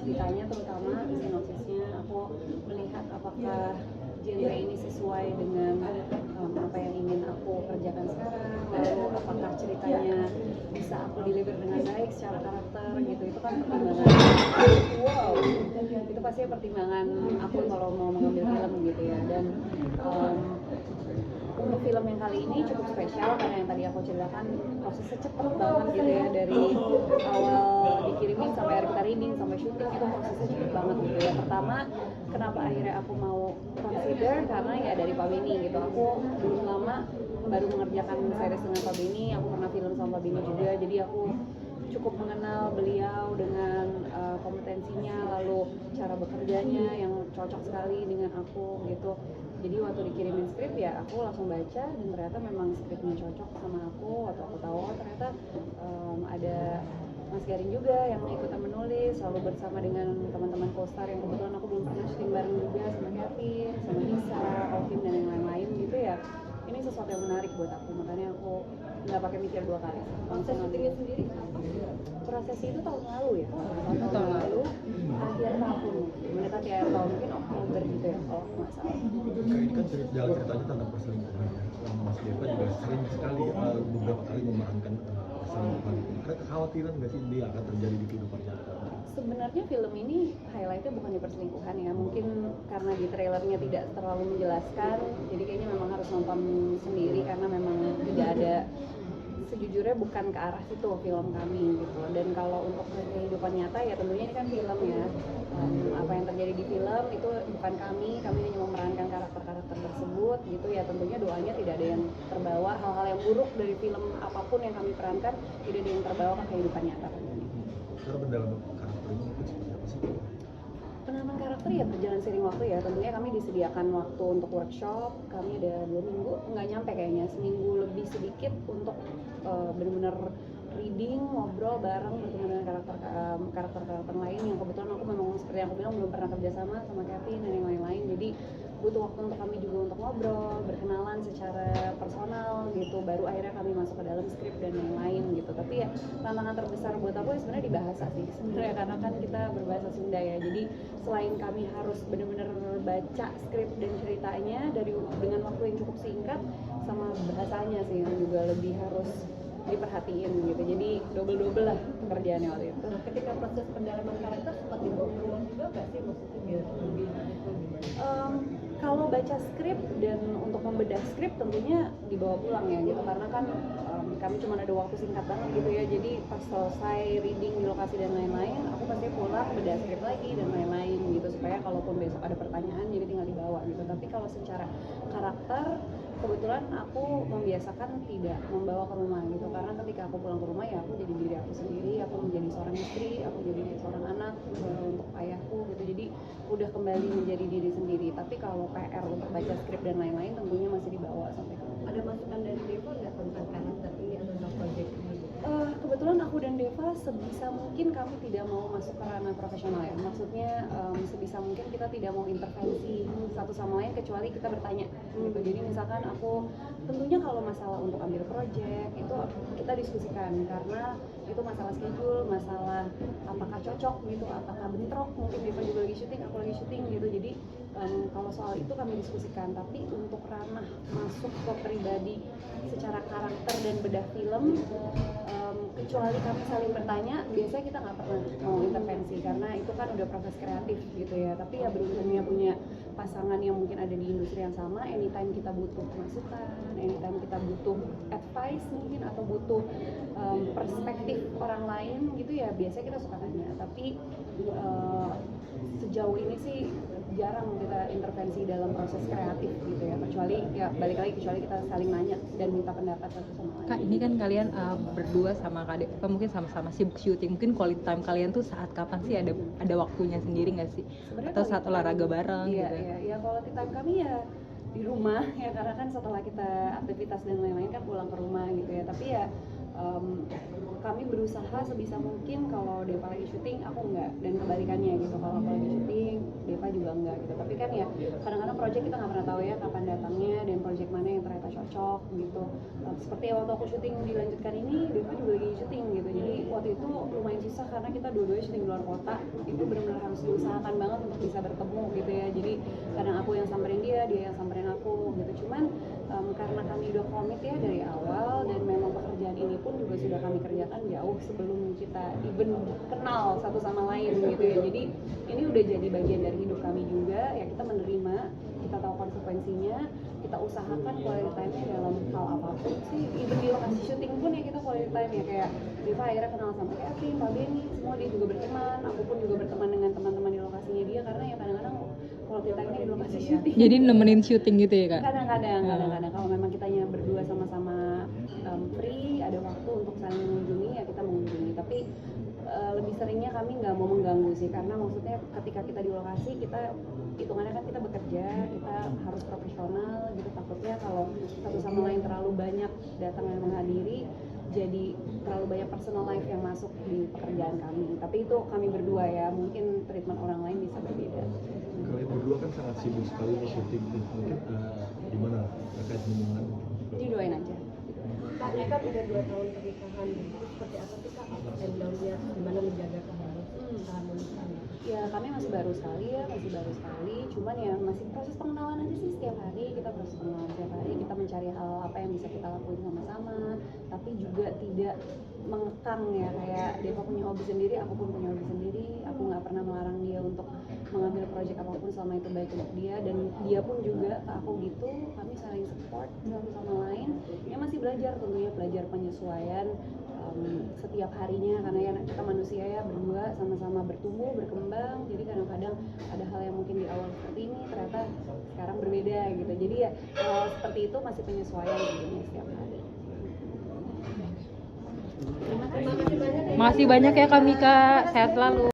ditanya terutama sinopsisnya, aku melihat apakah genre ini sesuai dengan apa yang ingin aku kerjakan sekarang, lalu apakah ceritanya bisa aku deliver dengan baik secara karakter gitu. Itu kan pertimbangan, wow, itu pasti pertimbangan aku kalau mau mengambil film gitu ya. Dan untuk film yang kali ini cukup spesial karena yang tadi aku ceritakan prosesnya cepet banget gitu ya, dari awal dikirimin sampai akhir kita reading sampai syuting itu prosesnya cepet banget gitu ya. Pertama, kenapa akhirnya aku mau consider, karena ya dari Pak Beni gitu, aku belum lama baru mengerjakan series dengan Pak Beni, aku pernah film sama Pak Beni juga, jadi aku cukup mengenal beliau dengan kompetensinya, lalu cara bekerjanya yang cocok sekali dengan aku gitu. Jadi waktu dikirimin skrip ya aku langsung baca dan ternyata memang skripnya cocok sama aku. Waktu aku tahu ternyata ada Mas Garin juga yang ikutan menulis, selalu bersama dengan teman-teman co-star yang kebetulan aku belum pernah syuting bareng juga, sama Kevin, sama Lisa, Alvin dan yang lain-lain gitu ya. Ini sesuatu yang menarik buat aku, makanya aku nggak pakai mikir dua kali. Proses syutingnya sendiri? Proses itu tahun lalu ya, tahun lalu akhir tahun, mendekati akhir tahun, mungkin Oktober gitu ya kalau nggak salah. Ini kan jalan ceritanya tentang perselingkuhan ya. Mas Deva juga sering sekali beberapa kali memerankan perselingkuhan. Ada kekhawatiran nggak sih ini akan terjadi di kehidupan nyata? Sebenarnya film ini highlightnya bukan di perselingkuhan ya, mungkin karena di trailernya tidak terlalu menjelaskan, jadi kayaknya memang harus nonton sendiri karena memang tidak ada, sejujurnya bukan ke arah situ film kami gitu. Dan kalau untuk kehidupan nyata ya tentunya ini kan film ya, apa yang terjadi di film itu bukan kami hanya memerankan karakter-karakter tersebut gitu ya. Tentunya doanya tidak ada yang terbawa, hal-hal yang buruk dari film apapun yang kami perankan tidak ada yang terbawa ke kehidupan nyata tentunya. Cara pendalaman karakter ini mungkin seperti apa sih? Penanaman karakter ya berjalan seiring waktu ya. Tentunya kami disediakan waktu untuk workshop, kami ada 2 minggu, nggak nyampe kayaknya, seminggu lebih sedikit untuk benar-benar reading, ngobrol bareng, bertemu dengan karakter-karakter lain yang kebetulan aku memang seperti yang aku bilang belum pernah kerjasama sama Kevin dan yang lain-lain. Jadi butuh waktu untuk kami juga untuk ngobrol, berkenalan secara personal gitu, baru akhirnya kami masuk ke dalam skrip dan yang lain gitu. Tapi ya tantangan terbesar buat aku ya sebenarnya di bahasa sih sebenarnya, karena kan kita berbahasa Sunda ya. Jadi selain kami harus benar-benar baca skrip dan ceritanya dengan waktu yang cukup singkat, sama bahasanya sih yang juga lebih harus diperhatiin gitu. Jadi double lah pekerjaannya waktu itu. Ketika proses pendalaman karakter sempat dibawa ke ruang juga nggak sih, maksudnya biar lebih kalau baca skrip dan untuk membedah skrip tentunya dibawa pulang ya gitu, karena kan kami cuma ada waktu singkat banget gitu ya. Jadi pas selesai reading di lokasi dan lain-lain, aku pasti pulang bedah skrip lagi dan lain-lain gitu, supaya kalaupun besok ada pertanyaan jadi tinggal dibawa gitu. Tapi kalau secara karakter kebetulan aku membiasakan tidak membawa ke rumah gitu, karena ketika aku pulang ke rumah ya aku jadi diri aku sendiri, aku menjadi seorang istri, aku jadi seorang anak untuk ayahku gitu. Jadi udah kembali menjadi diri sendiri. Tapi kalau PR untuk baca skrip dan lain-lain tentunya masih dibawa sampai ke rumah. ada masukan dari Deva nggak tentang karakter ini atau tentang project ini? Kebetulan aku dan Deva sebisa mungkin kami tidak mau masuk ke ranah profesional ya. Maksudnya sebisa mungkin kita tidak mau intervensi satu sama lain kecuali kita bertanya gitu. Jadi misalkan aku tentunya kalau masalah untuk ambil project itu kita diskusikan, karena itu masalah schedule, masalah apakah cocok gitu, apakah bentrok, mungkin Deva juga lagi syuting, aku lagi syuting gitu. Jadi kalau soal itu kami diskusikan. Tapi untuk ranah masuk ke pribadi secara karakter dan bedah film, kecuali kami saling bertanya, biasanya kita nggak pernah mau intervensi karena itu kan udah proses kreatif gitu ya. Tapi ya beruntungnya punya pasangan yang mungkin ada di industri yang sama, anytime kita butuh masukan, anytime kita butuh advice mungkin atau butuh perspektif orang lain gitu ya, biasanya kita suka tanya. Tapi sejauh ini sih jarang kita intervensi dalam proses kreatif gitu ya, kecuali ya balik lagi, kecuali kita saling nanya dan minta pendapat satu sama lain. Kak, ini kan kalian berdua sama Kak Deva mungkin sama-sama sibuk syuting, mungkin quality time kalian tuh saat kapan sih, ada waktunya sendiri nggak sih? Sebenarnya Atau saat olahraga bareng iya, gitu? Iya, quality time kami ya di rumah ya, karena kan setelah kita aktivitas dan lain-lain kan pulang ke rumah gitu ya. Tapi ya kami berusaha sebisa mungkin kalau Deva lagi syuting aku enggak, dan kebalikannya gitu, kalau aku lagi syuting Deva juga enggak gitu. Tapi kan kan ya kadang-kadang project kita nggak pernah tahu ya kapan datangnya dan project mana yang ternyata cocok gitu. Seperti waktu aku syuting dilanjutkan ini, Deva juga lagi syuting gitu. Jadi waktu itu lumayan susah karena kita dua-duanya syuting di luar kota. Itu benar-benar harus diusahakan banget untuk bisa bertemu gitu ya. Jadi kadang aku yang samperin dia yang samperin aku gitu. Cuman karena kami udah komit ya dari awal dan memang pekerjaan ini pun juga sudah kami kerjakan jauh sebelum kita even kenal satu sama lain gitu ya. Jadi ini udah jadi bagian dari hidup kami juga ya, kita menerima, kita tahu konsekuensinya, kita usahakan quality time-nya dalam hal apapun sih. Even di lokasi syuting pun ya kita quality time ya, kayak Deva akhirnya kenal sama Kevin, Pak Benny, semua dia juga berteman, aku pun juga berteman dengan teman-teman di lokasinya dia karena ya kadang-kadang quality time-nya di lokasi syuting. Jadi nemenin syuting gitu ya kak? Kadang-kadang kalau memang kitanya berdua sama-sama free, ada waktu untuk saling mengunjungi ya kita mengunjungi. Tapi lebih seringnya kami nggak mau mengganggu sih, karena maksudnya ketika kita di lokasi kita hitungannya kan kita bekerja, kita harus profesional gitu. Takutnya kalau satu sama lain terlalu banyak datang dan menghadiri, jadi terlalu banyak personal life yang masuk di pekerjaan kami. Tapi itu kami berdua ya, mungkin treatment orang lain bisa berbeda. Kalian berdua kan sangat sibuk sekali nih syuting, mungkin gimana terkait hubungan? Jadi doain aja. Kak, ini kan udah 2 tahun pernikahan, seperti apa sih Kak ups and down-nya, gimana menjaga keharmonisan? Ya kami masih baru sekali ya, cuman ya masih proses pengenalan aja sih setiap hari, kita proses pengenalan setiap hari, kita mencari hal apa yang bisa kita lakuin sama-sama, tapi juga tidak mengekang ya, kayak Deva punya hobi sendiri, aku pun punya hobi sendiri, aku nggak pernah melarang dia untuk mengambil proyek apapun selama itu baik untuk dia, dan dia pun juga ke aku gitu, kami saling support satu sama lain, ya masih belajar tentunya, belajar penyesuaian setiap harinya, karena ya kita manusia ya, berdua sama-sama bertumbuh, berkembang, jadi kadang-kadang ada hal yang mungkin di awal seperti ini ternyata sekarang berbeda gitu, jadi ya seperti itu masih penyesuaian tentunya setiap hari. Terima kasih banyak ya. Masih banyak ya kak Mika, sehat selalu.